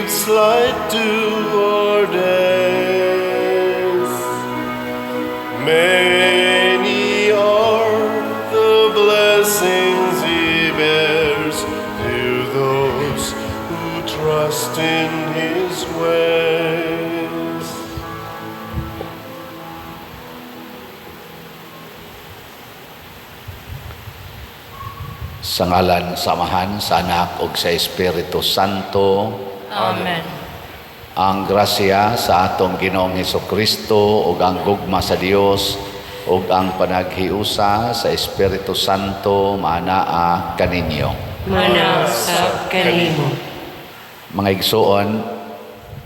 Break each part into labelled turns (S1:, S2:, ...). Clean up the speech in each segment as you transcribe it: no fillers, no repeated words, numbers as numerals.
S1: its light to our days. Many are the blessings He bears to those who trust in His ways.
S2: Sa ngalan samahan sa Anak ug sa Espiritu Santo.
S3: Amen.
S2: Ang grasya sa atong Ginoong Hesukristo ug ang gugma sa Dios ug ang panaghiusa sa Espiritu Santo maanaa kaninyo.
S3: Mana sa kanimo.
S2: Mga igsuon,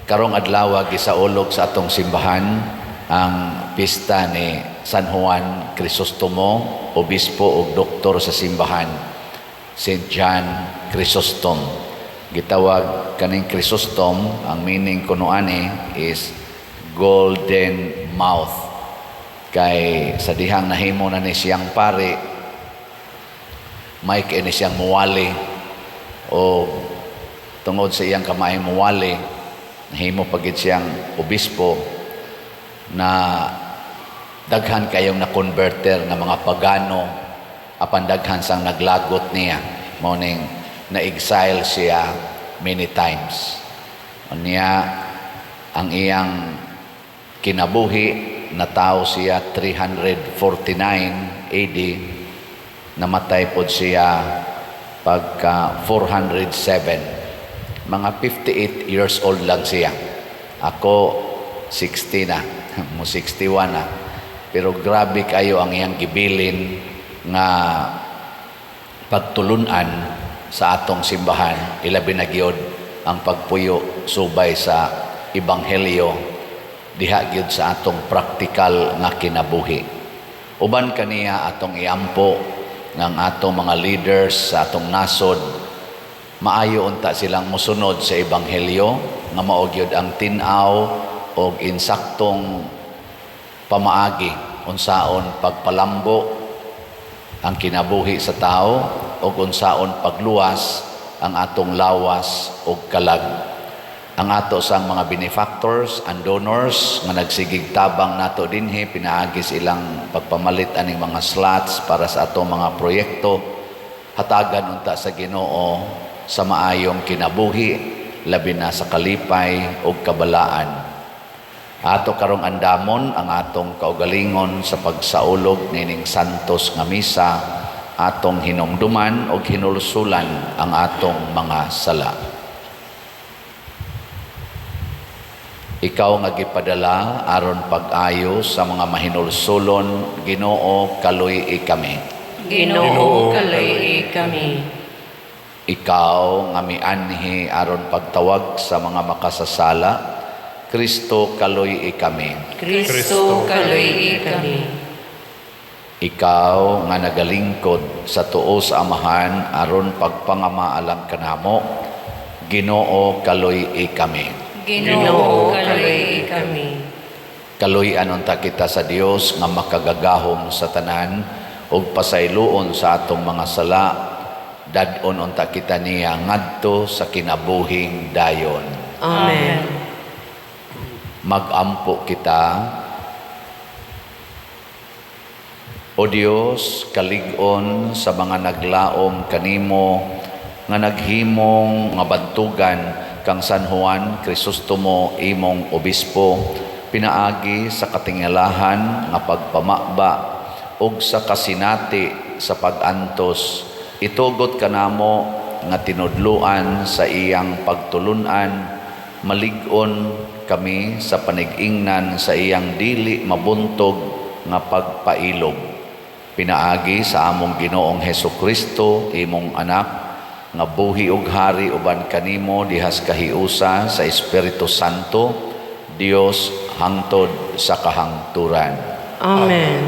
S2: karong adlaw gisaulog sa atong simbahan ang pista ni San Juan Crisostomo, obispo ug doktor sa simbahan, St. John Chrysostom. Gitawag kaning Chrysostom, ang meaning kuno ani is golden mouth. Kay sa dihang nahimo na ni siyang pare, may kini siyang muwali o tungod sa iyang kamay muwali, nahimo pagit siyang obispo na daghan kayong na-converter nga mga pagano, apan daghan sang naglagot niya. Morning na-exile siya many times. Unya ang iyang kinabuhi natao siya 349 AD, namatay pod siya pagka 407. Mga 58 years old lang siya. Ako 60 na, mo 61 na. Pero grabe kayo ang iyang gibilin nga pagtulunan sa atong simbahan, ilabi na gyud ang pagpuyo subay sa ebanghelyo diha gyud sa atong praktikal nga kinabuhi. Uban kaniya atong iampo ng atong mga leaders sa atong nasod, maayo unta silang mosunod sa ebanghelyo nga mao gyud ang tin-aw og insaktong pamaagi unsaon pagpalambo ang kinabuhi sa tao o unsaon pagluwas ang atong lawas o kalag. Ang ato sang mga benefactors and donors nga nagsigig tabang nato dinhi, pinaagi silang pagpamalit aning mga slots para sa atong mga proyekto, hatagan unta sa Ginoo sa maayong kinabuhi, labi na sa kalipay o kabalaan. Ato karong andamon ang atong kaugalingon sa pagsaulog nining santos nga misa, atong hinumduman o hinulsulan ang atong mga sala. Ikaw nga gipadala aron pag-ayo sa mga mahinulsulon, Ginoo kaluy kami.
S3: Ginoo kaluy kami.
S2: Ikaw nga mianhi aron pagtawag sa mga makasasala, Kristo kaluy kami.
S3: Kristo kaluy kami.
S2: Ikaw nga nagalingkod sa tuo sa Amahan aron pagpangamaalang kanamo, Ginoo kaluy kami.
S3: Ginoo kaluy kami.
S2: Kaluy-an unta kita sa Dios nga makagagahom sa tanan ug pasayloon sa atong mga sala, dad-on unta kita niya ngadto sa kinabuhing dayon.
S3: Amen.
S2: Magampo kita. O Dios, kalig-on sa mga naglaom kanimo nga naghimong nga bantugan kang San Juan Crisostomo imong obispo, pinaagi sa katingalahan nga pagpamakba ug sa kasinati sa pag-antos, itugot kanamo nga tinudluan sa iyang pagtulunan, malig-on kami sa panig-ingnan sa iyang dili mabuntog nga pagpailog. Pinaagi sa among Ginoong Hesukristo, imong anak, nga buhi ug hari uban kanimo dihas kahiusa sa Espiritu Santo, Dios hangtod sa kahangturan.
S3: Amen.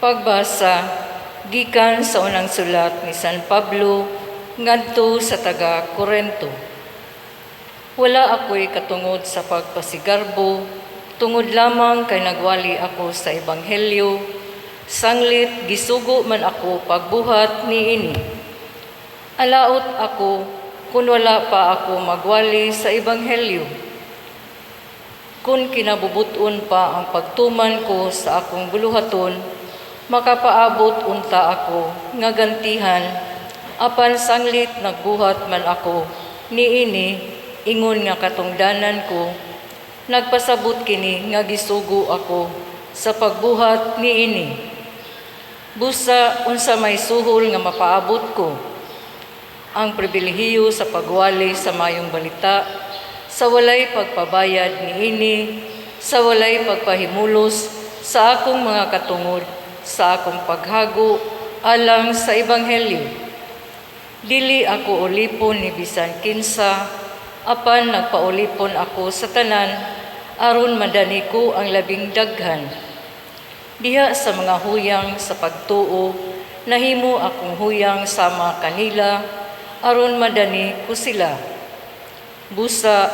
S3: Pagbasa gikan sa unang sulat ni San Pablo ngadto sa taga Corinto. Wala ako'y katungod sa pagpasigarbo, tungod lamang kay nagwali ako sa Ebanghelyo, sanglit gisugo man ako pagbuhat niini. Alaot ako kung wala pa ako magwali sa Ebanghelyo. Kung kinabubuton pa ang pagtuman ko sa akong buluhaton, makapaabot unta ako nga gantihan, apan sanglit nagbuhat man ako niini, ingon nga katungdanan ko, nagpasabot kini nga gisugo ako sa pagbuhat niini. Busa unsa may suhol nga mapaabot ko, ang pribilehiyo sa pagwali sa mayong balita, sa walay pagpabayad niini, sa walay pagpahimulos sa akong mga katungod, sa akong paghago alang sa Ebanghelyo. Dili ako ulipon ni bisan kinsa, apan nagpaulipon ako sa tanan, aron madani ko ang labing daghan. Diha sa mga huyang sa pagtuo, nahimo akong huyang sama kanila, aron madani ko sila. Busa,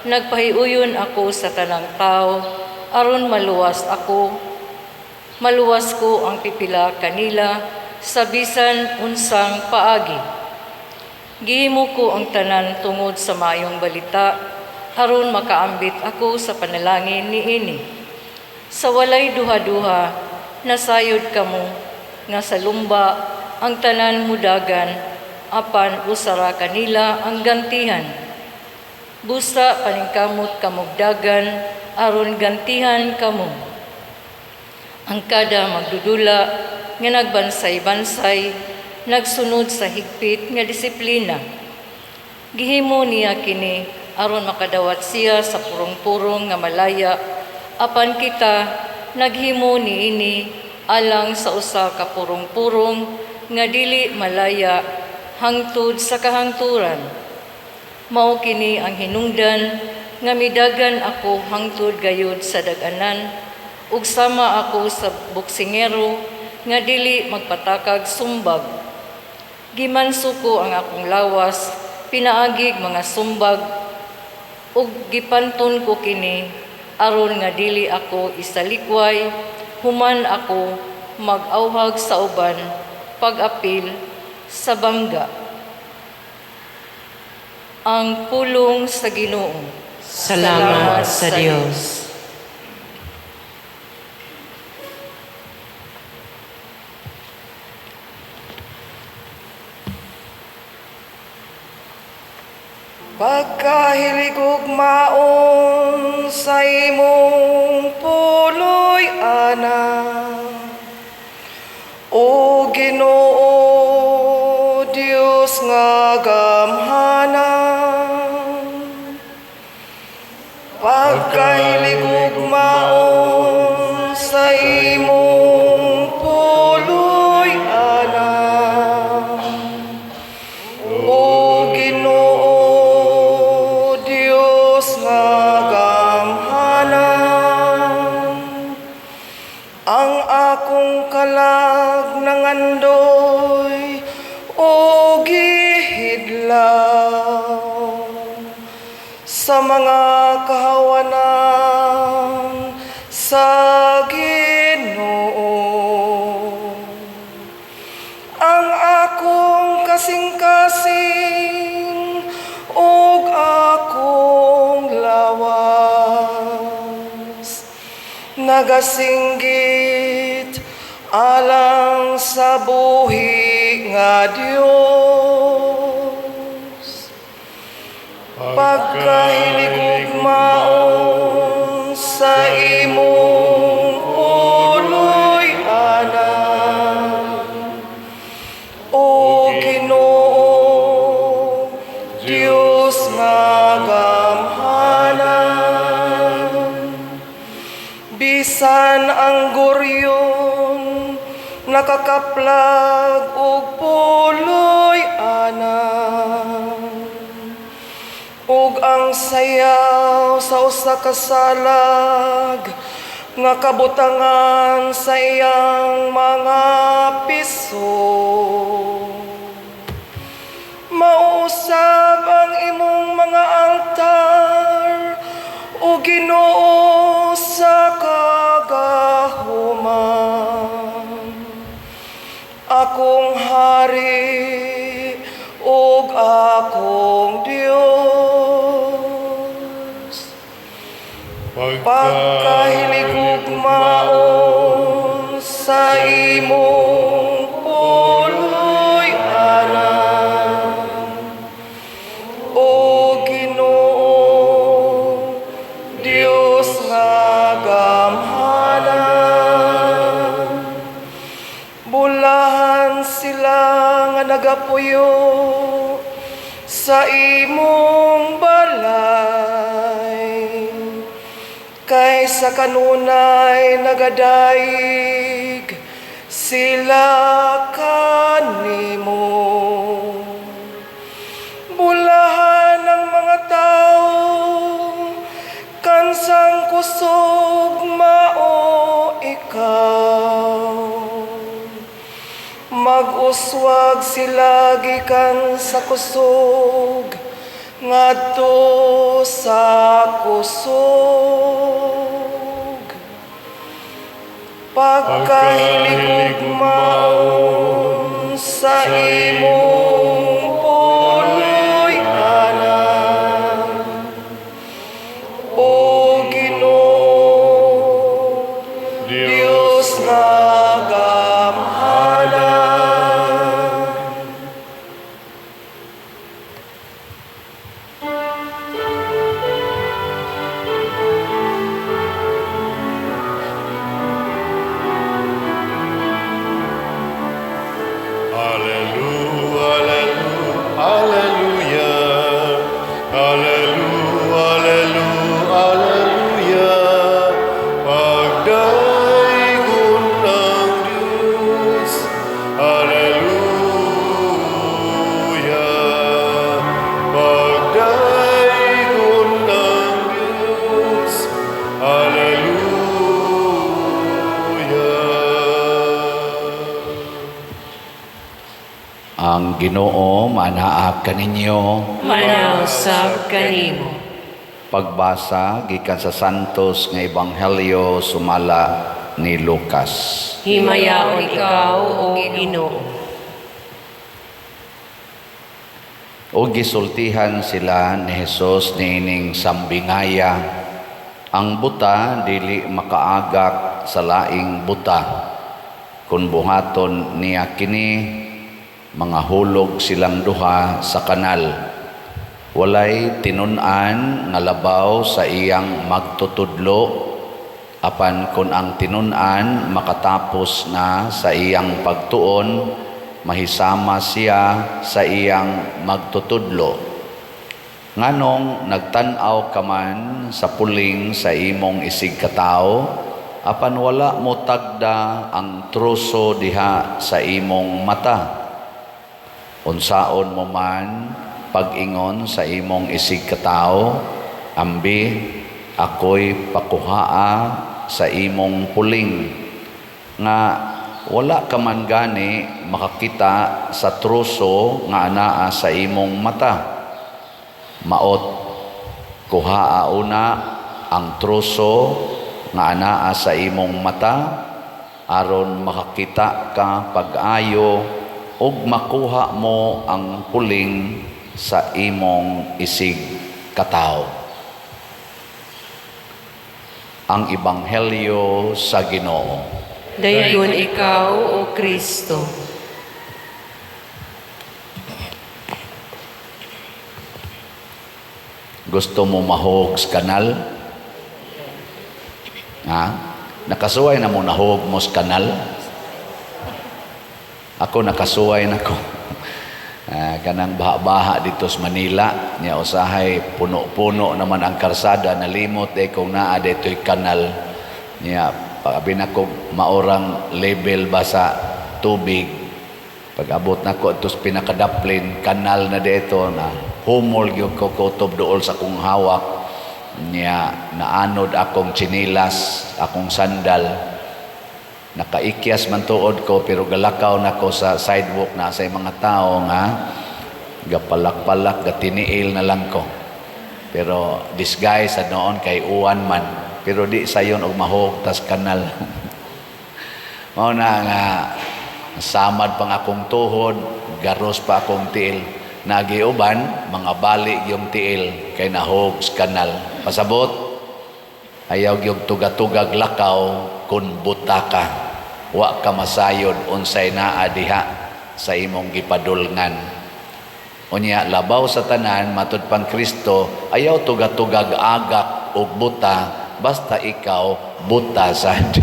S3: nagpahiuyon ako sa tanang tao, aron maluwas ko ang pipila kanila sa bisan unsang paagi. Gihimo ko ang tanan tungod sa mayong balita, aron makaambit ako sa panalangin niini. Sa walay duha-duha, nasayod kamo nga sa lumba ang tanan mudagan, apan usara kanila ang gantihan. Busa paningkamot kamugdagan, aron gantihan kamo. Ang kada magdudula nga nagbansay-bansay, nagsunod sa higpit nga disiplina. Gihimo niya kini aron makadawat siya sa purong-purong nga malaya, apan kita naghimo niini alang sa usa ka purong-purong nga dili malaya hangtod sa kahangturan. Mao kini ang hinungdan nga midagan ako hangtod gayud sa dag-anan, ug sama ako sa boksingero nga dili magpatakag sumbag. Gimanso ko ang akong lawas, pinaagig mga sumbag, ug gipanton ko kini aron nga dili ako isalikway, human ako mag-awhag sa uban, pag-apil sa bangga. Ang pulong sa Ginoo.
S4: Salamat sa Diyos.
S5: Pagkahilig ug maon sa imong puloy ana, o Ginoo Dios nga gamhanan. Pagkahilig ug maon sa imong puloy ana, o Ginoo Dios nga gamhanan. Ang akong kalag nangandoy o gihidlaw sa mga kahawanan sa Ginoo. Ang akong kasing-kasing ug akong lawas nagasinggit alang sa buhi nga Dios. Pagkahilig ug maon sa imong puloy ana, o Ginoo Dios nga gamhanan. Bisan ang goryon nakakaplag og puloy ana, ug ang sayaw sa usa ka salag nga kabutangan sa iyang mga piso. Mausab ang imong mga angta altar, o Ginoo sa kagahuman. Akong hari ug akong Dios, pagkahiligugmaon sa imong puloy anan, o Ginoo Dios nga gamhanan. Bulahan sila nga nagapuyo sa imong balay, kay sa kanunay nagadaig sila kanimo. Bulahan ang mga tao kansang kusog mao ikaw. Mag-uswag sila gikan sa kusog ngadto sa kusog. Pagkahiligugmaon sa imong puloy anan, o Ginoo Dios nga gamhanan.
S2: Ang Ginoo manaag kaninyo.
S4: Manausab kanimo.
S2: Pagbasa gikan sa Santos nga Ebanghelyo sumala ni Lucas.
S4: Himayaon ikaw, o Ginoo.
S2: O gisultihan sila ni Jesus niining sambingaya. Ang buta dili makaagak sa laing buta. Kung buhaton niya kini, mga hulog silang duha sa kanal. Walay tinun-an nga labaw sa iyang magtutudlo, apan kun ang tinun-an makatapos na sa iyang pagtuon, mahisama siya sa iyang magtutudlo. Nganong nagtan-aw ka man sa puling sa imong isig katao, apan wala mo tagda ang truso diha sa imong mata. Unsaon mo man pag-ingon sa imong isig katao, ambi ako'y pakuhaa sa imong puling, nga wala ka man gani makakita sa truso nga anaa sa imong mata. Maot kuhaa una ang truso nga anaa sa imong mata, aron makakita ka pag-ayo ug makuha mo ang puling sa imong isig katao. Ang Ebanghelyo sa Ginoo.
S4: Dayon ikaw, o Kristo.
S2: Gusto mo mahog sa kanal? Ha? Nakasuway na mo nahog mo sa kanal? Ako nakasuway na ko. Kanang baha-baha dito sa Manila, niya usahay puno-puno naman ang karsada, nalimot kung naa dito'y kanal. Niya pag-abi na ko maorang level ba sa tubig. Pag-abot na ko itos pinakadaplin, kanal na dito na humol gyud ko kutob dool sa kong hawak. Niya naanod akong chinilas, akong sandal. Nakaikyas man tuod ko pero galakaw na ko sa sidewalk na sa mga tao nga gapalak-palak, gatiniil na lang ko. Pero disguise sa noon kay uwan man. Pero di sayon og mahog tas kanal. Mao na nga samad pang akong tuhod, garos pa akong tiil. Nagiuban, mga bali yung tiil kay nahog sa kanal. Pasabot, ayaw yung tugatugag lakaw kun buta ka. Wa ka masayod unsay naa diha sa imong gipadulngan. Unya labaw sa tanan matud pang Kristo, ayaw tugatugag agak og buta basta ikaw buta sad.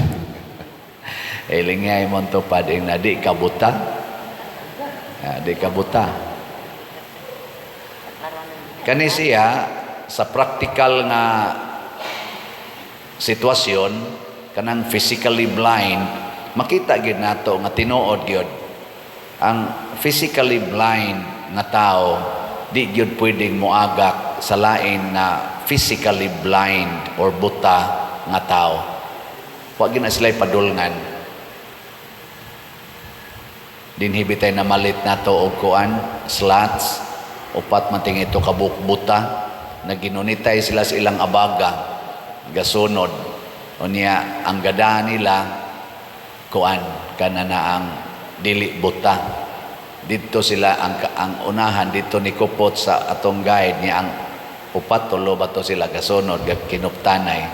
S2: Ilingay mo to pading na di ka buta. Di ka buta. Kani siya sa practical nga sitwasyon kanang physically blind, makita gid nato nga tinuod gyud ang physically blind nga tao di gyud pwedeng moagak sa lain na physically blind or buta nga tao. Wa gyud na sila padulngan. Dinhi bitay na malit nato og kuan, slots, upat man ting ito kabukbuta, naginunitay sila sa ilang abaga, gasunod. Unya ang gada nila kuan kanana ang dili buta. Dito sila ang unahan dito ni kupot sa atong guide niya ang upat tulo ba to sila gasunod kinuptanay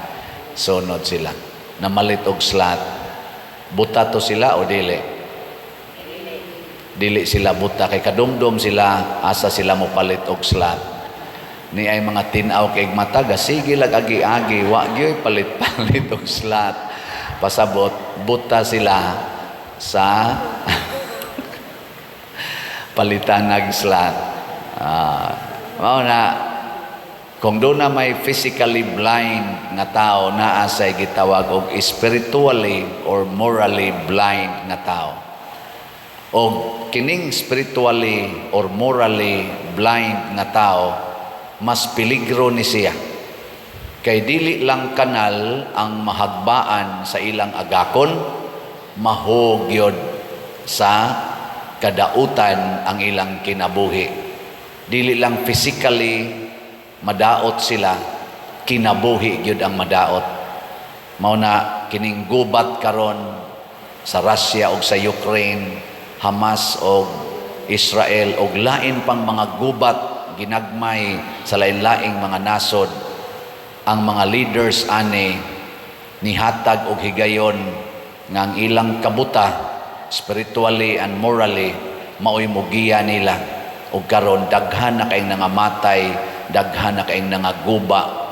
S2: sunod sila namalit og slot. Buta to sila o dili sila buta kay kadumdum sila asa sila mo palit og slot. Ni ay mga tinaw kay mata sige lag agi-agi wa gyud palit-palit og slot. Pasabot buta sila sa palitan ng slot. Mao na kung doon na may physically blind nga tao naa say gitawag og spiritually or morally blind nga tao. O kining spiritually or morally blind nga tao mas peligro ni siya. Kay dili lang kanal ang mahagbaan sa ilang agakon, mahugyod sa kadautan ang ilang kinabuhi. Dili lang physically madaot sila, kinabuhi gyud ang madaot. Mao na kining gubat karon sa Russia ug sa Ukraine, Hamas ug Israel ug lain pang mga gubat ginagmay sa lain-laing mga nasod. Ang mga leaders ani nihatag og higayon nga ang ilang kabuta spiritually and morally maoy mugiya nila ug karon daghan na kay nangamatay, daghan na kay nangaguba,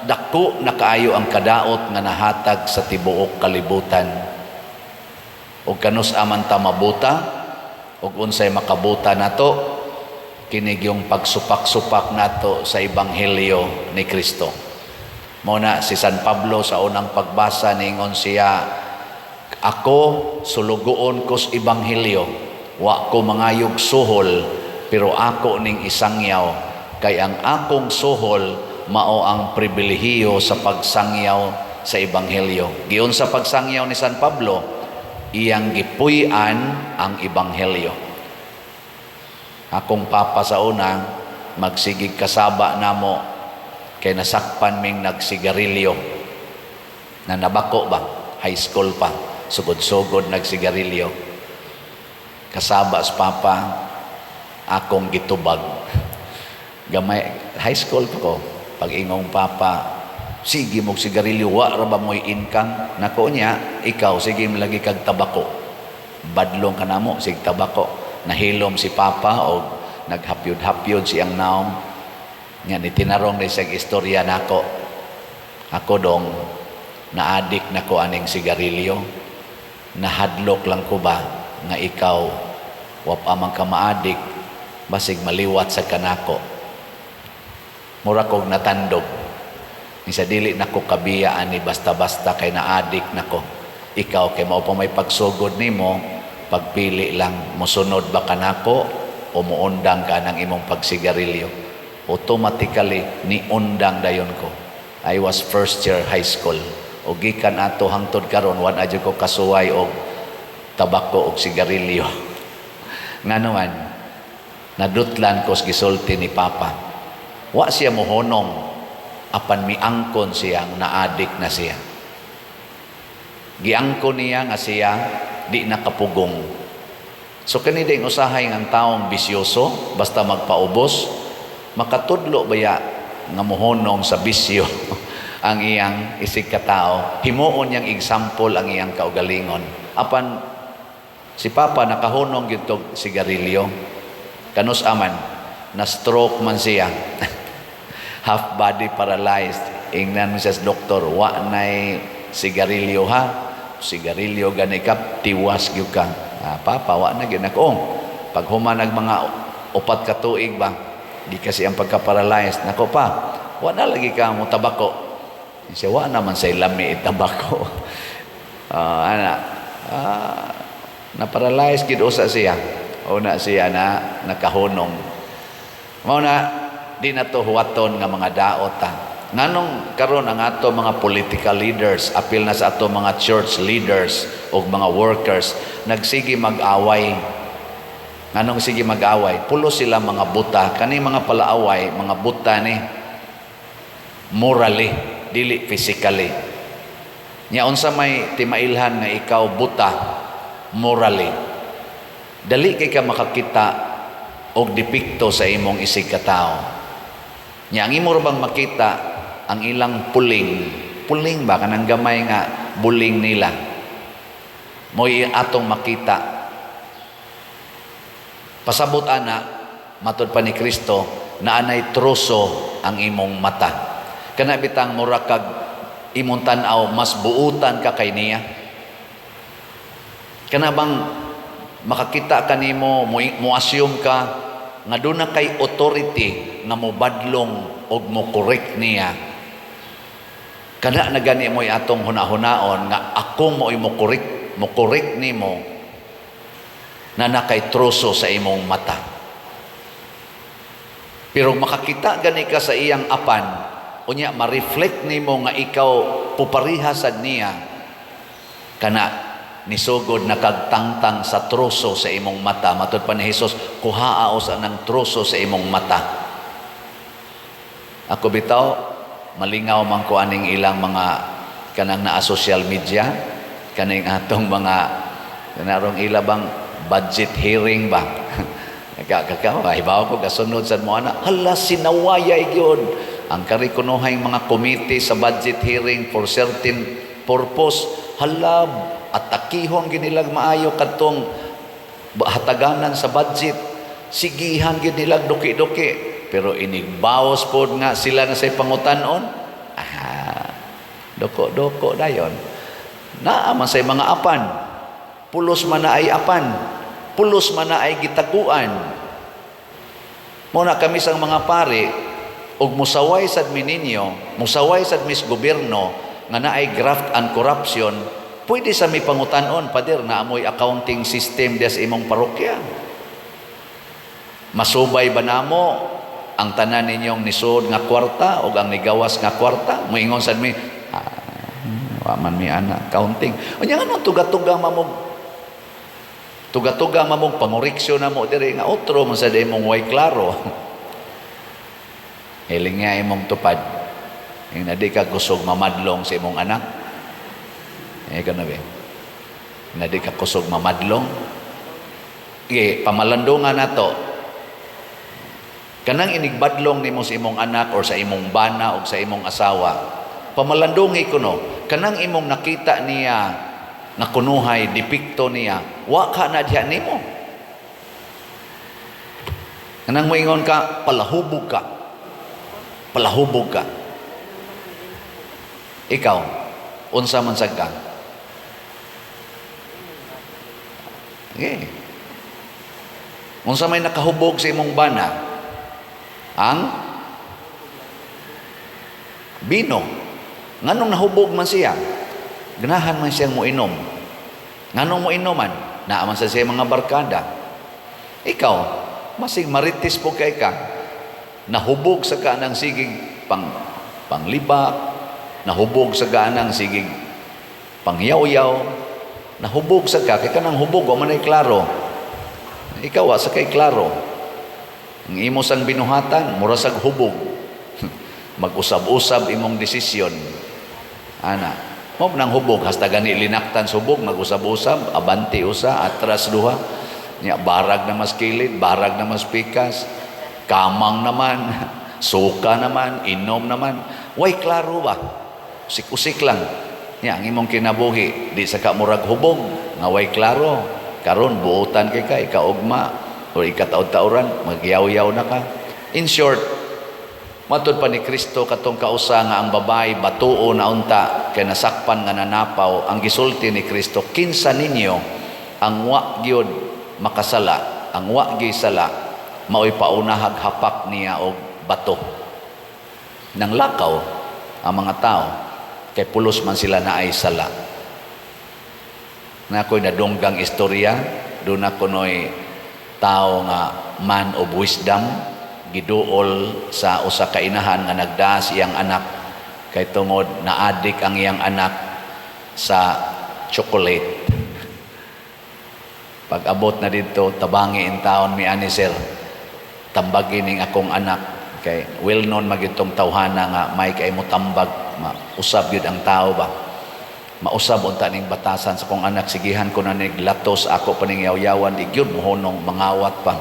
S2: dagko na kaayo ang kadaot nga nahatag sa tibuok kalibutan. Ug kanus aman ta mabuta ug unsay makabuta nato kinig yung pagsupak-supak nato sa ebanghelyo ni Kristo. Mao na si San Pablo sa unang pagbasa ningon siya, ako sulugoon ko sa ebanghelyo, wa ko mangayog suhol, pero ako ning isangyaw, kay ang akong suhol mao ang pribilehiyo sa pagsangyaw sa ebanghelyo. Giun sa pagsangyaw ni San Pablo, iyang gipuy-an ang ebanghelyo. Akong papa sa una, magsigig kasaba namo, kay nasakpan ming nagsigarilyo. Na nabako ba? High school pa. Sugod-sugod nagsigarilyo. Kasaba sa papa, akong gitubag. Gamay, high school pa ko. Pag ingong papa, sige mong sigarilyo, wa ra ba mo'y income? Nako niya, ikaw, sige mo lagi kag tabako. Badlong ka na mo, sige tabako. Nahilom si papa o naghapyod-hapyod siyang naong. Nga, itinarong na isang istorya nako. Ako dong, naadik na ko aning sigarilyo. Nahadlok lang ko ba nga ikaw wap amang ka maadik basig maliwat sa kanako. Mura kog natandog ni sa dili nako kabiyaan ni basta-basta kay naadik nako. Ikaw kay mao pa may pagsugod nimo, pagpili lang mosunod ba kanako o muundang ka ng imong pagsigarilyo. Automatically ni undang dayon ko. I was first year high school. O gikan ato hangtod karon wan adyo ko kasuway og tabako og sigarilyo. Nga naman, nadutlan ko sa gisulti ni Papa. Wa siya mohonong, apan miangkon siya, naadik na siya. Giangkon niya nga siya, di nakapugong. So kaniding usahay ng taong bisyoso, basta magpaubos, makatudlo baya nga mohonong sa bisyo ang iyang isig katao, himuon niyang example ang iyang kaugalingon. Apan si Papa nakahunong gyud sigarilyo, kanus aman na stroke man siya. Half body paralyzed. Ingnan mo siya sa doktor, wa nay sigarilyo ha. Sigarilyo gani ka, tiwas gyud ka. Papa, wa na gyud ako. Pag humanag mga 4 ka tuig ba, di kasi ang pagka-paralyzed. Nako pa, wa na lagi ka mo tabako. Siya, wa naman sa lami tabako. Na-paralyzed gyud usa siya. Una siya na nakahunong. Mao na di na to huwaton nga mga daot ta. Nganong karon ang ato mga political leaders, apil na sa ato mga church leaders o mga workers, nagsige mag-away. Nganong sige mag-away? Pulo sila mga buta. Kani mga palaaway, mga buta ni morally, dili physically. Nya unsa may timailhan nga ikaw buta morally. Dali kay ka makakita og depikto sa imong isig katao. Nya ang imo bang makita ang ilang puling ba kanang gamay nga buling nila. Mo'y atong makita. Pasabot ana matud pa ni Kristo na anay troso ang imong mata. Kana bitang mura kag imong tan-aw mas buutan ka kay niya. Kana bang makakita kanimo mo assume ka nga doon na kay authority nga mo badlong o mo correct niya. Kana na gani mo atong hunahunaon nga ako mo correct nimo na nakay troso sa imong mata. Pero makakita gani ka sa iyang apan, unya ma-reflect nimo nga ikaw puparihasad niya, kana nisugod na kagtangtang sa troso sa imong mata. Matud pa ni Jesus, kuhaaos anang troso sa imong mata. Ako bitaw, malingaw man ko aning ilang mga kanang naa social media, kaning atong mga kanarong ilabang budget hearing ba. Hibaw ko kasunod sa mo ana, hala sinawayay gyud ang karikunuhay mga committee sa budget hearing for certain purpose. Hala at takihon ginilag maayo kadtong hataganan sa budget, sigihan ginilag duki-duki, pero inigbaos pod nga sila na say pangutan-on. Doko dayon naa man say mga apan, pulos man na ay apan, pulos man na ay gitaguan. Muna kami sang mga pari og musaway sad mininyo, musaway sad mis gobyerno nga naay graft and corruption. Pwede sa may pangutan-on, pader, na amoy accounting system des imong parokya. Masubay ba namo ang tanan ninyong nisod nga kwarta o ang nigawas nga kwarta? Moingon sad mi, waman mi ana, accounting. O niya nga tuga-tuga mamong pangoriksyo na mo diri nga otro man sa imong way klaro. Hiling nga imong tupad. Yung nadi ka kusog mamadlong sa imong anak. Kanabi. Nadi ka kusog mamadlong. Pamalandungan nato. Kanang inigbadlong nimo sa imong anak or sa imong bana o sa imong asawa. Pamalandungi kuno. Kanang imong nakita niya na kunuhay, depikto niya, wa ka na diha nimo. Kanang moingon ka, palahubog ka. Palahubog ka. Ikaw, unsa man sad ka? Okay. Unsa may nakahubog sa imong bana? Ang bino. Nganong nahubog man siya? Ganahan man siyang moinom. Nganong moinoman? Naaman sa siya mga barkada. Ikaw, masig maritis po kay ka. Nahubog sa kanang sigig panglibak, nahubog sa kanang sigig pangyaw-yaw, nahubog sa ka, kay kanang hubog, o manay klaro. Ikaw, sa kay klaro. Ang imo sang binuhatan, murasag hubog. Mag-usab-usab imong desisyon. Ana, mo nang hubog hasta gani linaktan subog, mag-usab-usab, abanti usa, atras duha. Nya barag na mas kilid, barag na mas pikas, kamang naman, suka naman, inom naman. Way klaro ba? Usik-usik lang. Nya ang imong kinabuhi di sa kamurag hubog, nga way klaro. Karon buotan kay kaugma o ikataod-tauran, magyaw-yaw na ka. In short, matud pa ni Kristo katong kausa nga ang babae batuo na unta kay nasakpan nga nanapaw, ang gisulti ni Kristo, kinsa ninyo ang wa gyud makasala, ang wa gyud sala, maoy paunahag hapak niya og bato. Nang lakaw ang mga tao kay pulos man sila na ay sala. Na ako'y nadunggang istorya, doon ako no'y tao nga man of wisdom, giduol sa usa ka inahan nga nagdaas iyang anak kay tungod naadik ang iyang anak sa chocolate. Pag abot na dito, tabangi in taon mi ani sir, tambagin ning akong anak kay well known magitong tawhana nga may kay mo tambag, usab gyud ang tao ba. Mausab unta ning batasan sa kong anak, sigihan ko na ning latos ako paning yaw-yawan, di gyud mohonong mangawat pa.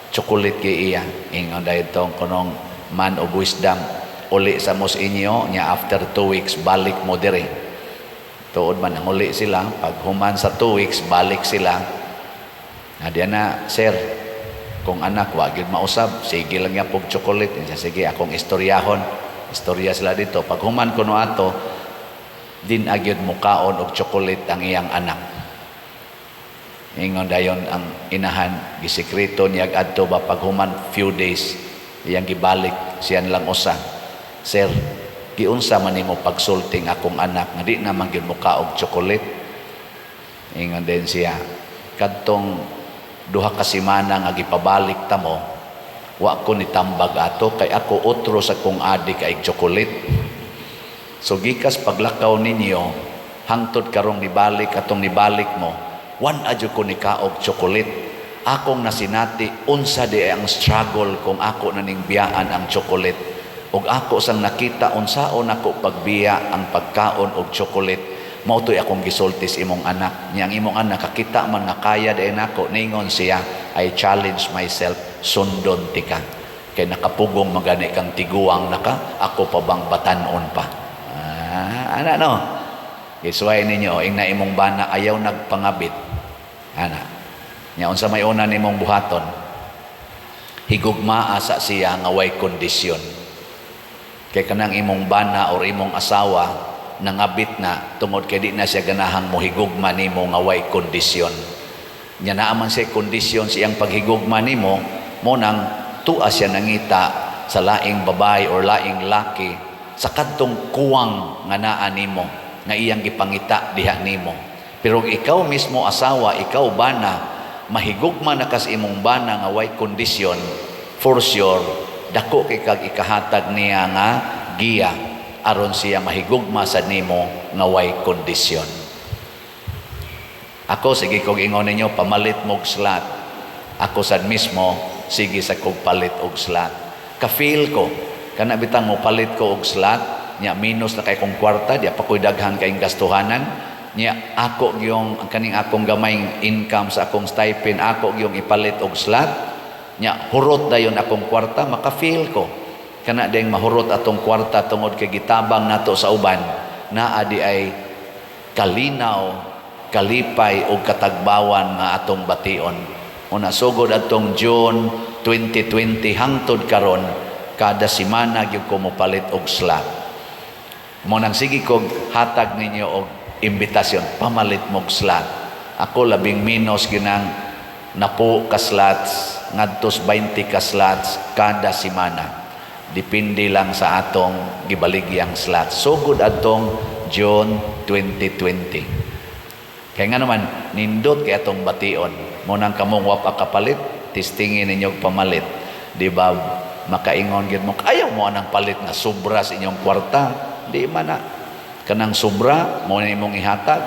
S2: Chocolate kay iya. Ingon dayto kunong man of wisdom, uli sa mos inyo nya after 2 weeks balik mo diri. Tuod man ang uli sila, pag human sa 2 weeks balik sila. Diyan na, sir, kung anak wa gyud mausab, sige lang ya pog chocolate. Sige akong istoryahon. Istorya sila dito. Pag human kuno ato, din agyud mukaon og chocolate ang iyang anak. Ingon dayon ang inahan, gisekreto niya adto ba paghuman few days, iyang gibalik siyan lang usa. Sir, giunsa man nimo pagsulting akong anak nga di na man gyud mukaog chocolate? Ingon din siya, kadtong duha ka semana nga gipabalik ta mo, wa ko nitambag ato kay ako otro sa kong adik kay chocolate. So gikas paglakaw ninyo, hangtod karong nibalik atong nibalik mo, wan adyo ko ni kaog chocolate. Akong nasinati, unsa di ang struggle kung ako naning biyaan ang chocolate. Og ako sang nakita unsaon ako pagbiya ang pagkaon og chocolate. Mautoy akong gisultis imong anak. Niyang imong anak, kakita man nga kaya din ako, ningon siya, I challenge myself, sundon tika. Kay nakapugong magani kang tiguang naka, ako pa bang batanon pa. Ana no, isuway ninyo ing na imong bana ayaw nagpangabit, ana nya unsa may una nimong buhaton, higugmaa sa siya nga way kondisyon. Kay kanang imong bana or imong asawa nangabit na tungod kay di na siya ganahang mohigugma nimo nga way kondisyon. Nya naaman siya kondisyon siyang paghigugma nimo, mo nang tuwa siya nangita sa laing babae or laing laki sa kadtong kuwang nga naa nimo nga iyang gipangita diha nimo. Pero ikaw mismo asawa, ikaw bana, mahigugma na kas imong bana nga way kondisyon, for sure dako kay kag ikahatag niya nga giya aron siya mahigugma sa nimo nga way kondisyon. Ako sige kog ingon ninyo, pamalit mog slat. Ako sad mismo sige sa kog palit og slat. Ka-feel ko kana bitang mo palit ko og slot nya minus na kay kong kwarta, di pa ko'y daghan kayong gastuhanan nya ako yung ang kaning akong gamayng income sa akong stipend, ako yung ipalit og slot nya hurot dayon akong kwarta, maka-feel ko kana ding mahurot atong kwarta tungod kay gitabang nato sa uban naa di ay kalinaw, kalipay og katagbawan nga atong bation. Una sugod atong June 2020 hangtod karon, kada semana gyud ko mopalit og slot. Mo nang sige kog hatag ninyo og imbitasyon, pamalit mog slot. Ako labing minus ginang napo ka slots ngadtos 20 ka slots kada semana. Depende lang sa atong gibaligyang slot. Sugod atong June 2020. Kaya nga naman nindot kay atong bation. Mo nang kamong wa pa kapalit, testingin ninyo pamalit. Di ba? Makaingon gid mo ayaw mo anang palit nga sobra sa inyong kwarta, di man na kanang sobra mo na imong ihatag.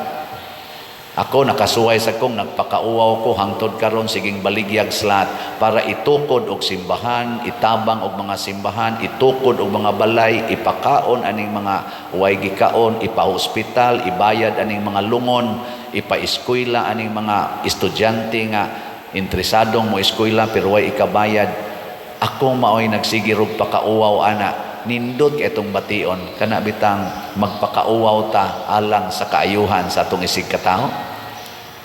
S2: Ako nakasuway sa kong nagpakauwaw ko hangtod karon siging baligyag slat para itukod og simbahan, itabang og mga simbahan, itukod og mga balay, ipakaon aning mga way gikaon, ipa-hospital, ibayad aning mga lungon, ipa-eskwela aning mga estudyante nga interesadong mo eskwela pero way ikabayad. Ako maoy nagsigir og pakauwaw ana. Nindot itong bation kana bitang magpakauwaw ta alang sa kaayuhan sa atong isig katao.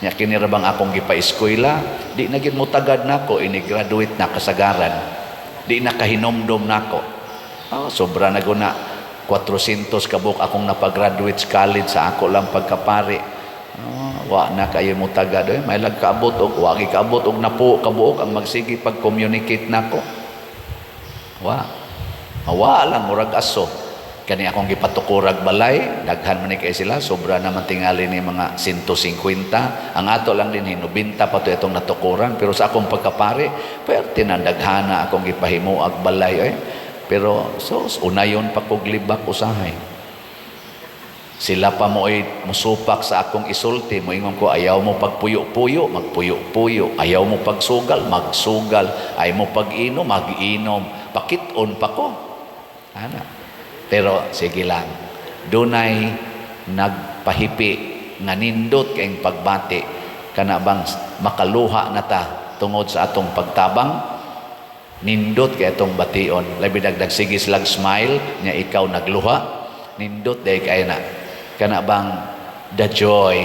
S2: Nya kini ra bang akong gipa-eskwela, di na gid mo tagad nako, ini-graduate na kasagaran. Di na kahinomdom nako. Sobra na guna 400 kabuk akong napag-graduate sa college sa ako lang pagkapari. Wa na kayo mo tagad may lag kaabot og wa gi kaabot og napo kabuok ang magsigi pag-communicate nako. Wa lang murag aso. Kani akong gipatukurag balay, daghan man ni kay sila, sobra naman tingali ni mga 150. Ang ato lang din 90 pa to itong natukuran, pero sa akong pagkapare, perti na daghana akong gipahimuag balay Pero unayon pa kog libak usahay. Sila pa mo ay musupak sa akong isulti, moingon ko ayaw mo pagpuyo-puyo, magpuyo-puyo, ayaw mo pagsugal, magsugal, ayaw mo pag-inom, mag-inom, pakit-on pa ko. Ana. Pero sige lang, dunay nagpahipi nga nindot kayong pagbati kana bang makaluha na ta tungod sa atong pagtabang, nindot kay atong bation, labi dagdag sige slag smile nya ikaw nagluha, nindot day kay na kana bang the joy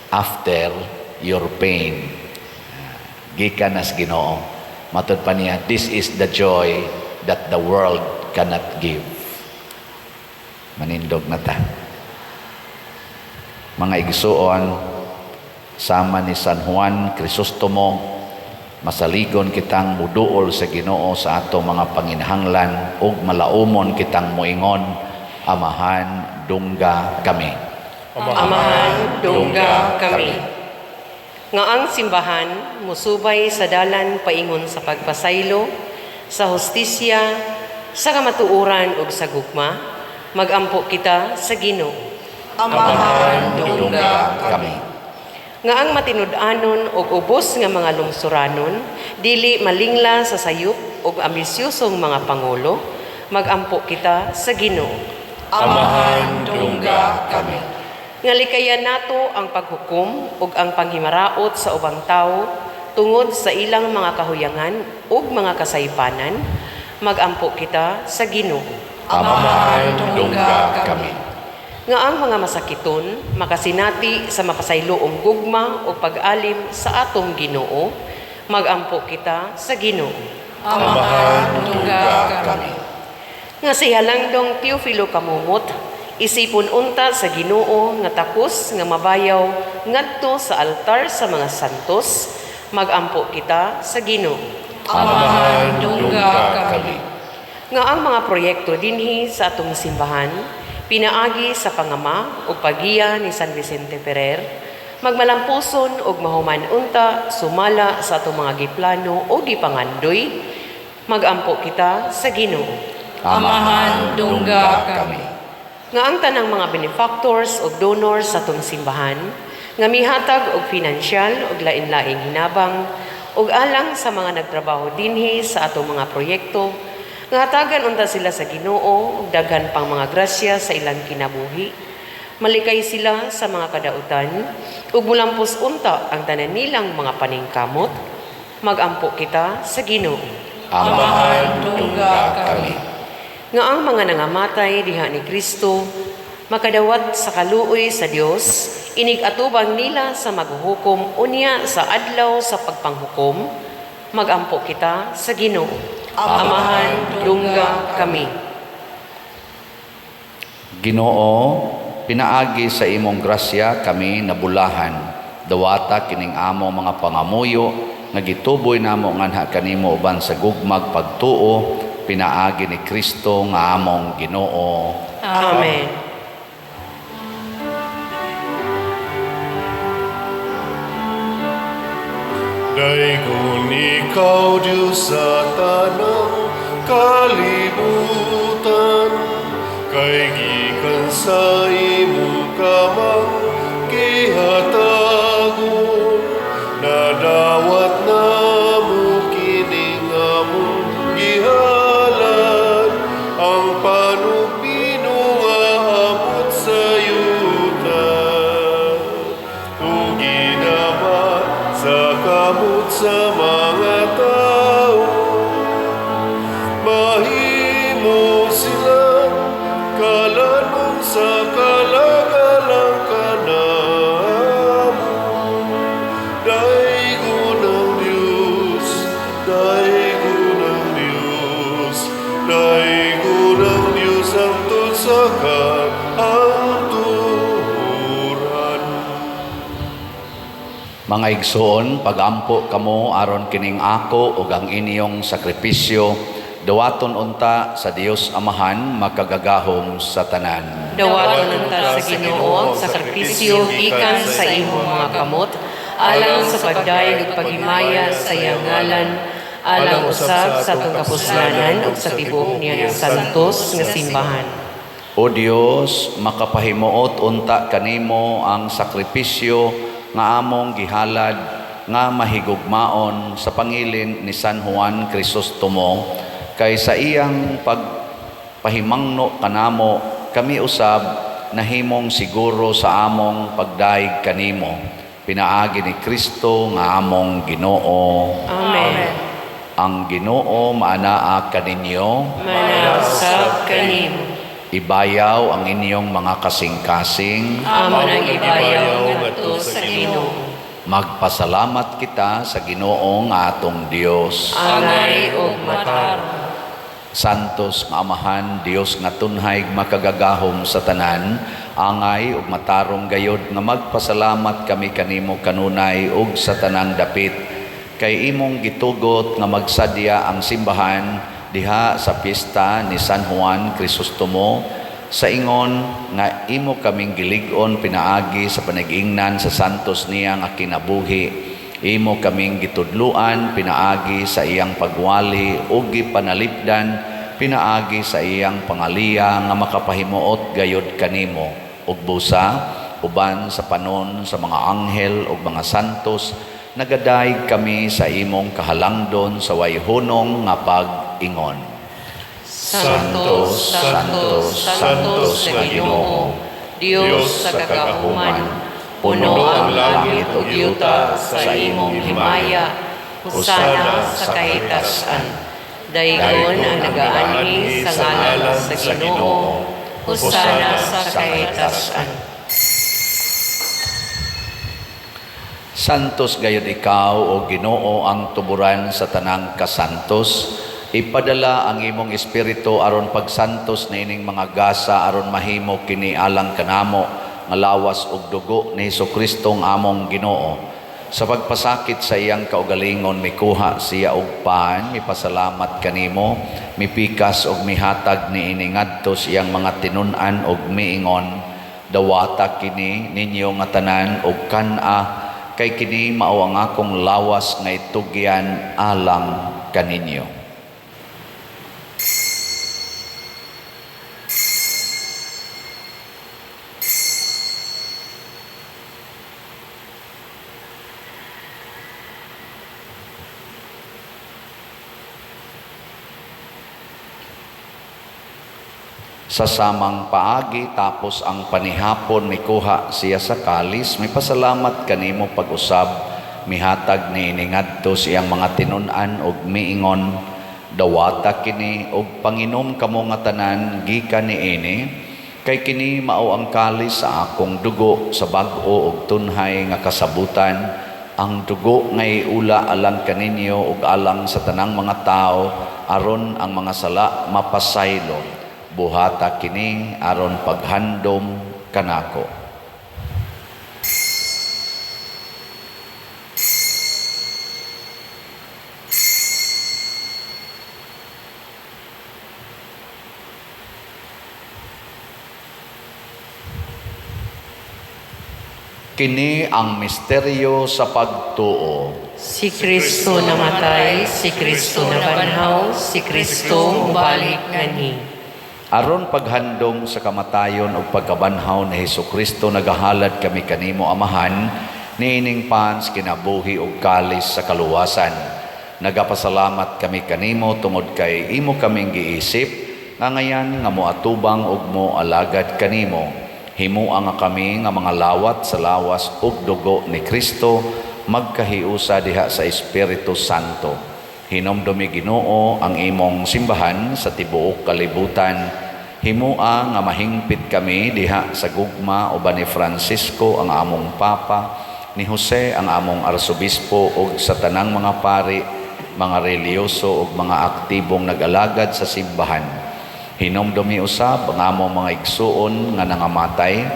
S2: after your pain. Gikan nas Ginoo. Matod pa niya, this is the joy that the world cannot give. Manindog na ta. Mga igsuon, sama ni San Juan Crisostomo, masaligon kitang muduol sa Ginoo sa ato mga panginahanglan ug malaumon kitang moingon, amahan dungga kami.
S4: Amahan dungga kami. Nga ang simbahan musubay sa dalan paingon sa pagpasaylo, sa hustisya, sa kamatuoran ug sa gugma, magampo kita sa Ginoo.
S5: Amahan dungga
S2: kami.
S4: Nga ang matinud-anon ug ubos nga mga lungsuranon, dili malingla sa sayop ug ambisyosong mga pangulo, magampo kita sa Ginoo.
S5: Amahan dungga kami.
S4: Nga likayan nato ang paghukom ug ang panghimaraot sa ubang tawo tungod sa ilang mga kahuyangan ug mga kasaypanan, magampo kita sa Ginoo.
S2: Amahan dungga kami.
S4: Nga ang mga masakiton makasinati sa mapasayloong gugma o pag-alim sa atong Ginoo, magampo kita sa Ginoo.
S5: Amahan dungga kami.
S4: Nga si Halangdong Teofilo Kamumot, isipon unta sa Ginoo nga takos nga mabayaw ngadto sa altar sa mga santos, magampo kita sa Ginoo.
S5: Amahan dungga kami.
S4: Nga ang mga proyekto dinhi sa atong simbahan pinaagi sa pangama o pagiya ni San Vicente Ferrer, magmalampuson og mahuman unta sumala sa atong mga giplano o gipangandoy, magampo kita sa Ginoo.
S5: Amahan dungga kami.
S4: Nga ang tanang mga benefactors o donors sa atong simbahan, nga mihatag og pinansyal og lain-laing hinabang, og alang sa mga nagtrabaho dinhi sa atong mga proyekto, nga hatagan unta sila sa Ginoo ug daghan pang mga grasya sa ilang kinabuhi. Malikay sila sa mga kadautan, ug mulampos unta ang tanan nilang mga paningkamot, magampo kita sa Ginoo.
S5: Amahan dungga kami.
S4: Nga ang mga nangamatay diha ni Kristo makadawat sa kaluoy sa Dios, inig atubang nila sa maghuhukom unya sa adlaw sa pagpanghukom, magampo kita sa Ginoo. Amahan dungga kami.
S2: Ginoo, pinaagi sa imong grasya kami nabulahan, dawata kining amo mga pangamuyo nga gituboy namo nganha kanimo uban sa gugmag pagtuo, pinaagi ni Kristo nga among Ginoo.
S4: Amen.
S1: Daigon ikaw, Diyos sa tanang kalibutan, kay gikan sa sa imong kamang gihatagon, nadawat na mo kining among gihalad, ang panupino nga amot sa yuta, ug ginamat sa kamot sa mga tao. Mahimo sila kalanong sa kalagalang kanamo. Daigo ng Diyos, daigo ng Diyos, daigo ng Diyos ang tusakan ang tuhuran.
S2: Mga igsoon, pagampo kamo aron kining ako ug ang inyong sakripisyo, dawaton unta sa Dios Amahan makagagahom sa tanan.
S4: Dawaton unta sa Ginoo ang sakripisyo gikan sa imong mga kamot, alang sa pagdayeg ug paghimaya sa iyang ngalan, alang usab sa atong kapuslanan ug sa tibuok niya santos nga simbahan.
S2: O Dios, makapahimuot unta kanimo ang sakripisyo nga among gihalad nga mahigugmaon sa pangilin ni San Juan Crisostomo, kay sa iyang pagpahimangno kanamo kami usab nahimong siguro sa among pagdaig kanimo. Pinaagi ni Kristo nga among Ginoo.
S4: Amen.
S2: Ang Ginoo maanaa kaninyo,
S4: Manasab kanimo.
S2: ibayaw ang inyong mga kasing-kasing.
S4: Amo nang ibayaw ngadto sa Ginoo.
S2: Magpasalamat kita sa Ginoo nga atong Dios.
S4: Angay ug matarong.
S2: Santos nga Amahan, Dios nga tunhay makagagahom sa tanan, angay ug matarong gayod nga magpasalamat kami kanimo kanunay ug sa tanang dapit, kay imong gitugot nga magsadya ang simbahan diha sa piyesta ni San Juan Crisostomo, sa ingon nga imo kaming gilig-on pinaagi sa panag-ingnan sa santos niya nga kinabuhi. Imo kaming gitudluan pinaagi sa iyang pagwali ug gipanalipdan pinaagi sa iyang pangaliya nga makapahimuot gayod kanimo ug busa uban sa panon sa mga anghel ug mga santos, nagadayeg kami sa imong kahalangdon sa wayhunong nga pag-ingon.
S4: Santos, Santos, Santos sa Ginoo, Dios sa kagahuman, puno ang langit ug yuta sa imong himaya, husana sa kahitasan. Daygon ang nagaanhi sa ngalan sa Ginoo, husana sa kahitasan.
S2: Santos gayud ikaw o Ginoo ang tuburan sa tanang kasantos. Ipadala ang imong espiritu aron pagsantos na ining mga gasa aron mahimo kini alang kanamo nga lawas ug dugo ni Hesukristo ang among Ginoo. Sa pagpasakit sa iyang kaugalingon mikuha siya og paan, mipasalamat kanimo, mipikas og mihatag ni ini ngadto siyang mga tinun-an og miingon, dawata kini ninyo nga tanan og kan-a, kay kini mao ang akong lawas nga itugyan alang kaninyo. Sa samang paagi tapos ang panihapon mikuha siya sa kalis, may pasalamat kanimo pag-usab, mihatag ni iningadto siyang mga tinun-an og miingon, dawata kini og panginom kamo nga tanan gikan niini, kay kini mao ang kalis sa akong dugo sa bag-o og tunhay nga kasabutan, ang dugo nga iula alang kaninyo ug alang sa tanang mga tao aron ang mga sala mapasaylo. Buhata kini aron paghandom kanako. Kini ang misteryo sa pagtuo.
S4: Si Kristo namatay, si Kristo nabanhaw, si Kristo mubalik nganhi.
S2: Aron paghandong sa kamatayon o pagkabanhaw ni Hesukristo nagahalad kami kanimo Amahan, niining pans kinabuhi o kalis sa kaluwasan. Nagapasalamat kami kanimo tungod kay imo kaming giisip, nga ngayan nga moatubang ug mo alagad kanimo. Himua nga kami nga mga lawat sa lawas ug dugo ni Kristo, magkahiusa diha sa Espiritu Santo. Hinomdumi Ginoo ang imong simbahan sa tibuok kalibutan. Himua nga mahingpit kami diha sa gugma uban ni Francisco ang among Papa, ni Jose ang among Arsobispo ug sa tanang mga pari, mga reliyoso ug mga aktibong nag-alagad sa simbahan. Hinomdumi usab ang among mga igsuon nga nangamatay.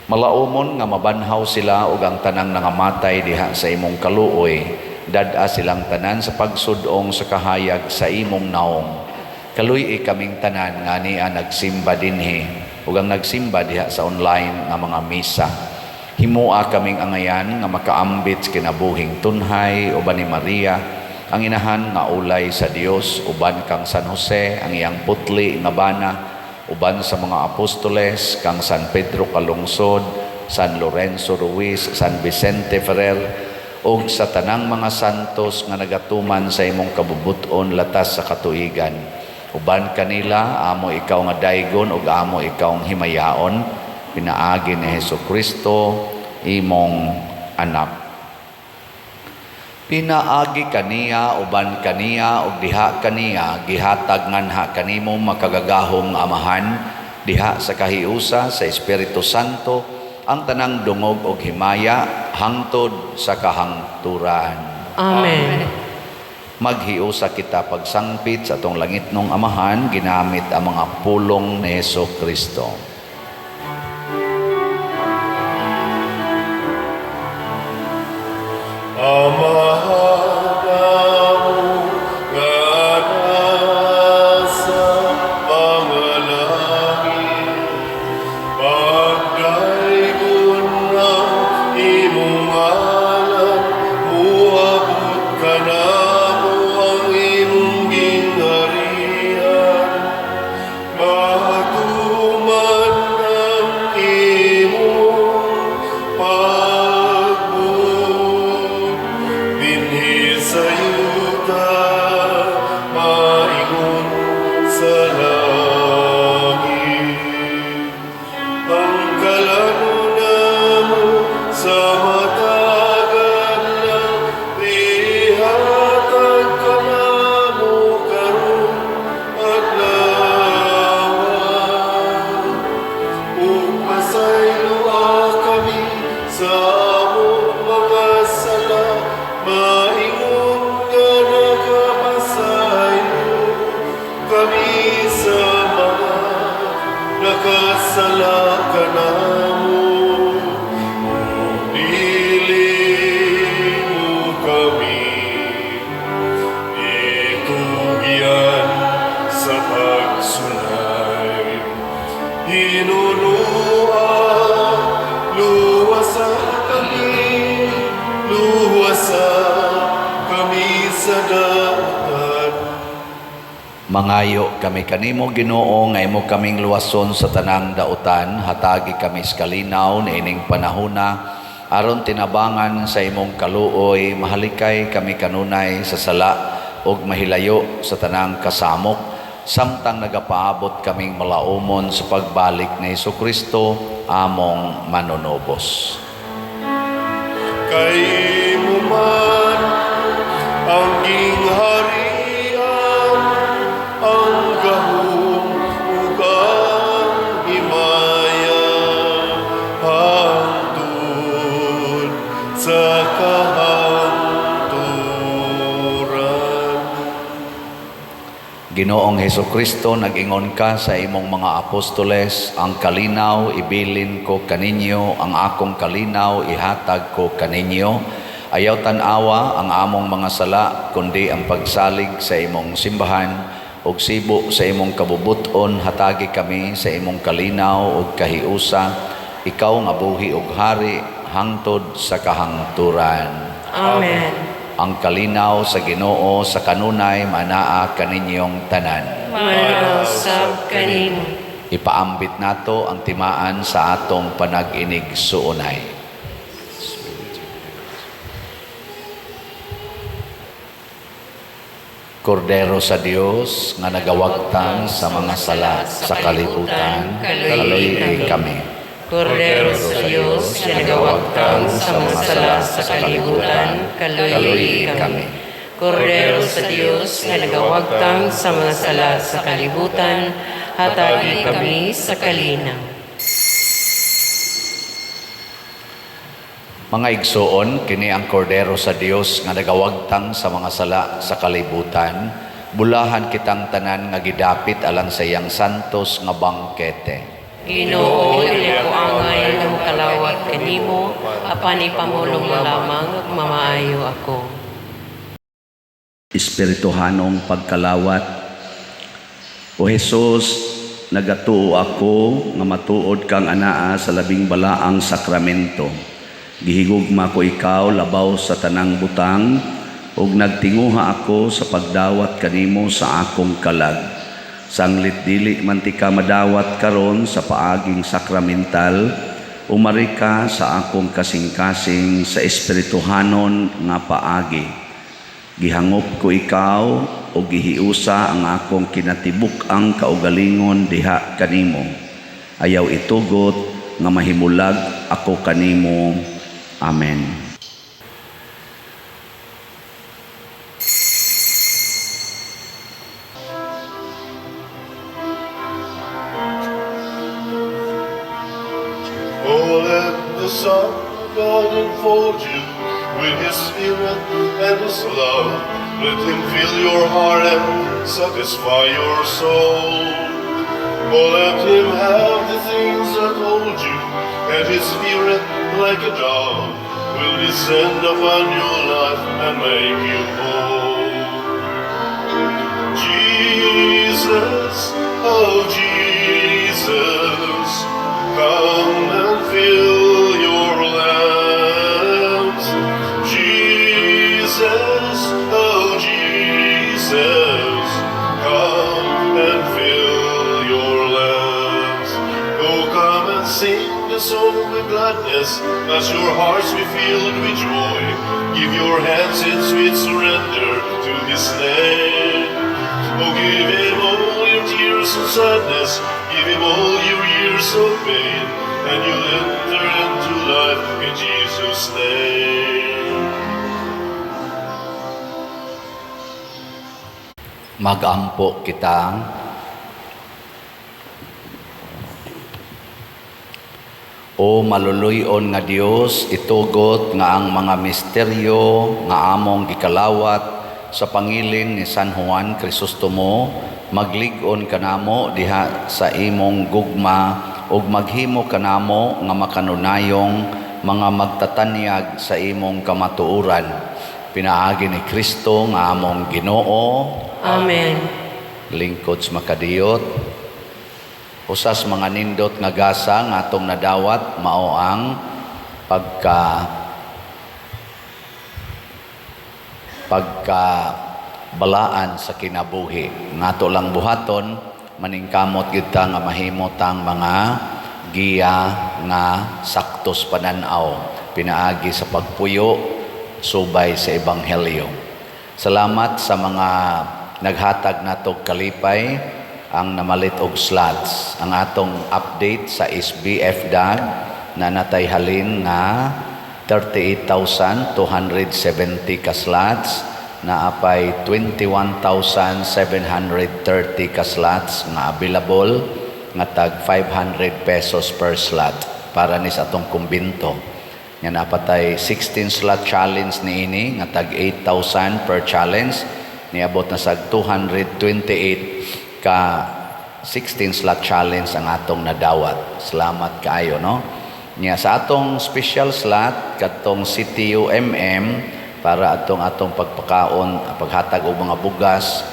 S2: Malaumon nga mabanhaw sila ug ang tanang nangamatay diha sa imong kaluoy. Dad-a silang tanan sa pagsudong sa kahayag sa imong naong. Kaluy kaming tanan nga niya nagsimba dinhi ug ang nagsimba diha sa online nga mga misa. Himua kaming angayan nga makaambit sa kinabuhing tunhay uban ni Maria, ang inahan nga ulay sa Dios, uban kang San Jose ang iyang putli nga bana, uban sa mga apostoles kang San Pedro Calungsod, San Lorenzo Ruiz, San Vicente Ferrer, ug sa tanang mga santos nga nagatuman sa imong kabubuton latas sa katuigan. Uban kanila amo ikaw nga daygon ug amo ikaw ang himayaon, pinaagi ni Hesukristo imong anak. Pinaagi kaniya uban kaniya ug diha kaniya gihatag nganha kanimo makagagahong Amahan, diha sa kahiusa sa Espiritu Santo ang tanang dungog og himaya hangtod sa kahangturan.
S4: Amen.
S2: Maghiusa kita pagsangpit sa atong langitnong Amahan ginamit ang mga pulong ni Hesukristo.
S1: Amahan mo nga nasa mga langit, pagdaygon ng imong ngalan, muabot ka namo ang imong gingharian. Matuman ang imong pagbuot dinhi sa yuta, maingon sa langit. Ang kalano namo sa matagal na ihatag ka namo karon adlaw. Ug pasayloa kami sa among mga sala, maingon nga nakapasaylo kami sa mga nakasala kanamo. Dili mo kami itugyan sa pagsunay. Hinunua, luwasa kami sa dapat.
S2: Mangayo kami kanimo Ginoo nga imo kaming luwason sa tanang dautan, hatagi kami sa kalinaw niining panahona aron tinabangan sa imong kaluoy, mahalikay kami kanunay sa sala ug mahilayo sa tanang kasamok, samtang nagapaabot kaming malaumon sa pagbalik ni Hesukristo among manunobos.
S1: Kay mo man ang gingharian, ang gahom ug ang himaya, hangtod sa kahangturan.
S2: Ginoong Hesukristo, nag-ingon ka sa imong mga apostoles, ang kalinaw ibilin ko kaninyo, ang akong kalinaw ihatag ko kaninyo. Ayaw tanawa ang among mga sala, kundi ang pagsalig sa imong simbahan, ug sibo sa imong kabubuton, hatagi kami sa imong kalinaw ug kahiusa, ikaw nga buhi ug hari, hangtod sa kahangturan.
S4: Amen.
S2: ang kalinaw sa Ginoo sa kanunay manaa kaninyong tanan.
S4: Manaw sab kanimo.
S2: Ipaambit nato ang timaan sa atong panag-inig suunay. Kordero sa Dios nga nagawagtang sa mga sala sa kalibutan, kaloy kami.
S4: Kordero sa Diyos na nagawagtang sa mga sala sa kalibutan, kaluy kami. Kordero sa Diyos na nagawagtang sa mga sala sa kalibutan, hatagi kami sa kalinaw.
S2: Mga igsoon, kini ang kordero sa Dios nga nagawagtang sa mga sala sa kalibutan, bulahan kitang tanan nga gidapit alang sa iyang santos nga bangkete.
S4: Ginoo, dili ko angay nga makalawat kanimo, apan ipamulong mo lamang ug mamaayo ako.
S6: Espirituhanong pagkalawat. O Jesus, nagatuo ako nga matuod kang anaa sa labing balaang sakramento. Gihigugma ko ikaw labaw sa tanang butang ug nagtinguha ako sa pagdawat kanimo sa akong kalag. Sanglit dili man ti ka madawat karon sa paaging sakramental, umari ka sa akong kasing-kasing sa espirituhanon nga paagi. Gihangop ko ikaw o gihiusa ang akong kinatibuk ang kaugalingon diha kanimo. Ayaw itugot nga mahimulag ako kanimo. Amen.
S1: Oh, let the Son of God enfold you with His Spirit and His love. Let Him fill your heart and satisfy your soul. Oh, let Him have the things that hold you, and His Spirit, like a dove, will descend upon your life and make you whole. Jesus, oh Jesus, come and fill your lamps. Jesus, oh Jesus, come and fill your lamps. Oh, come and sing the song with gladness, as your hearts be filled with joy. Give your hands in sweet surrender to His name. Oh, give Him all your tears and sadness, give Him all your years of pain, and you'll enter into life in Jesus' name.
S2: Magampo kita. O maluluyon nga Dios, itugot nga ang mga misteryo nga among gikalawat sa pangilin ni San Juan Crisostomo, maglig-on kanamo diha sa imong gugma ug maghimo kanamo nga makanunayong mga magtatanyag sa imong kamatuoran. Pinaagi ni Kristo nga among Ginoo.
S4: Amen.
S2: Lingkod sa makadiyot. Usas mga nindot nga gasa nga atong nadawat mao ang pagkabalaan sa kinabuhi. Ngato lang buhaton, maningkamot kita nga mahimot ang mga giya nga saktos pananaw, pinaagi sa pagpuyo, subay sa Ebanghelyo. Salamat sa mga naghatag natog kalipay, ang namalit og slots. Ang atong update sa SBF-DAG na natayhalin nga 38,270 ka slots, na apay 21,730 ka slots nga available, nga tag 500 pesos per slot para ni sa atong kumbinto. Nga napatay 16 slot challenge ni ini nga tag 8,000 per challenge, niabot na sa 228 ka 16 slot challenge ang atong nadawat. Salamat kaayo, no? Nya sa atong special slot katong CTUMM para atong pagpakaon, paghatag og mga bugas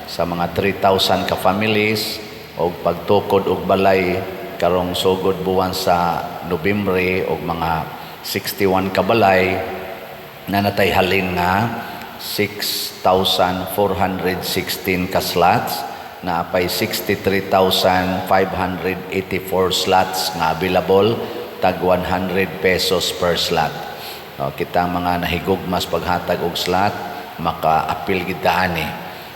S2: sa mga 3,000 ka families og pagtukod og balay karong sugod buwan sa Nobyembre og mga 61 ka balay na natayhalin nga 6,416 ka slots, na apay 63,584 slots nga available, tag 100 pesos per slot. O, kita mga nahigugmas paghatag og slot, maka-apil gid ta ani.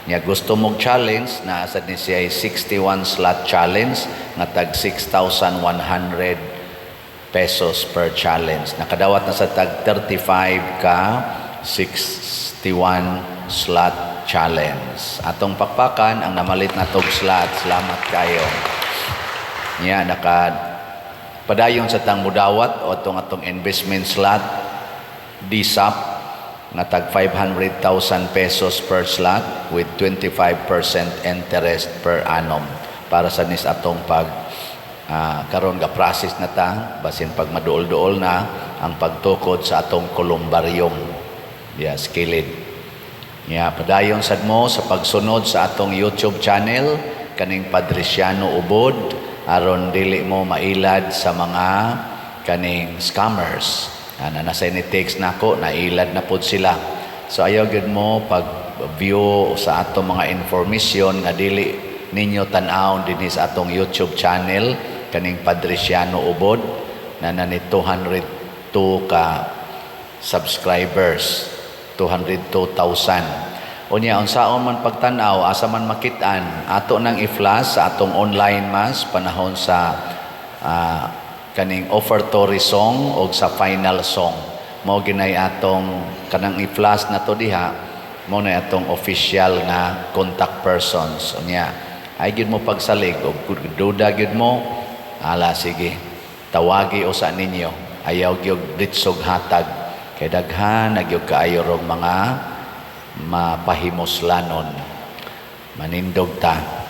S2: Nya gusto mong challenge, na asad ni siya ay 61 slot challenge nga tag 6,100 pesos per challenge. Nakadawat na sa tag 35 ka 61 slot challenge. Atong pakpakan ang namalit na tog slot. Salamat kayo. Nya padayon sa tang mudawat o atong investment slot DSAP nga tag 500,000 pesos per slot with 25% interest per annum para sa nis atong karon ga process na ta basin pag maduol-duol na ang pagtukod sa atong kolumbaryum skilled. Padayon sad mo sa pagsunod sa atong YouTube channel kaning Padresiano Ubod aron dili mo mailad sa mga kaning scammers. Nasa ni text nako nailad na pud sila. So ayaw gid mo pag-view sa atong mga information nga dili ninyo tan-aw dinhi sa atong YouTube channel kaning Padresiano Ubod na nani 202 ka subscribers, 202,000. Unya unsaon man pagtan-aw, asa man makit-an, ato nang i-flash sa atong online mass panahon sa kaning offertory song o sa final song. Mao ginay atong kanang i-flash na to diha, mao na atong official nga contact persons. Unya ay gid mo pagsalig og duda gid mo, ala sige, tawagi usa ninyo. Ayaw gyud ditsog hatag kay daghan nagyud kaayo rog mga mapahimuslanon. Manindog ta.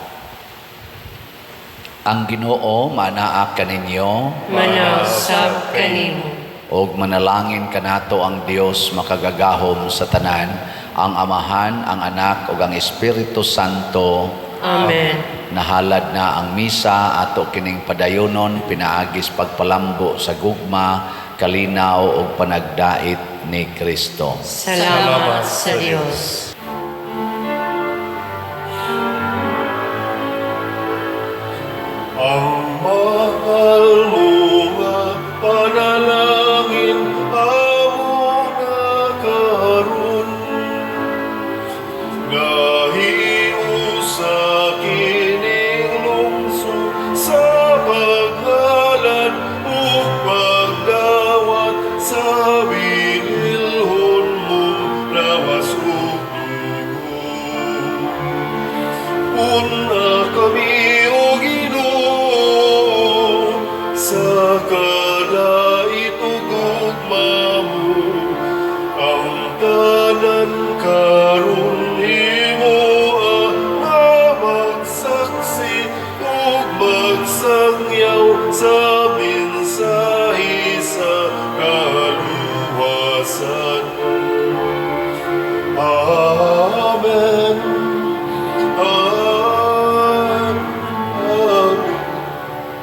S2: Ang Ginoo manaak kaninyo,
S4: Manasab kanimo.
S2: og manalangin kanato ang Dios makagagahom sa tanan, ang Amahan, ang Anak ug ang Espiritu Santo.
S4: Amen.
S2: Nahalad na ang misa ato kining padayonon pinaagis pagpalambo sa gugma, kalinaw ug panagdait ni Kristo.
S4: Salamat sa Dios.
S1: Ang mahal mo nga panalangin amo na karon gahiu sa kining lungsod sa paghalan ug pagdawat sa bilhon mo lawas ug dugo. Una kami sa kadait ug gugma mo, ang tanan karon imo nga magsaksi ug magsangyaw sa mensahe sa kaluwasan. Amen.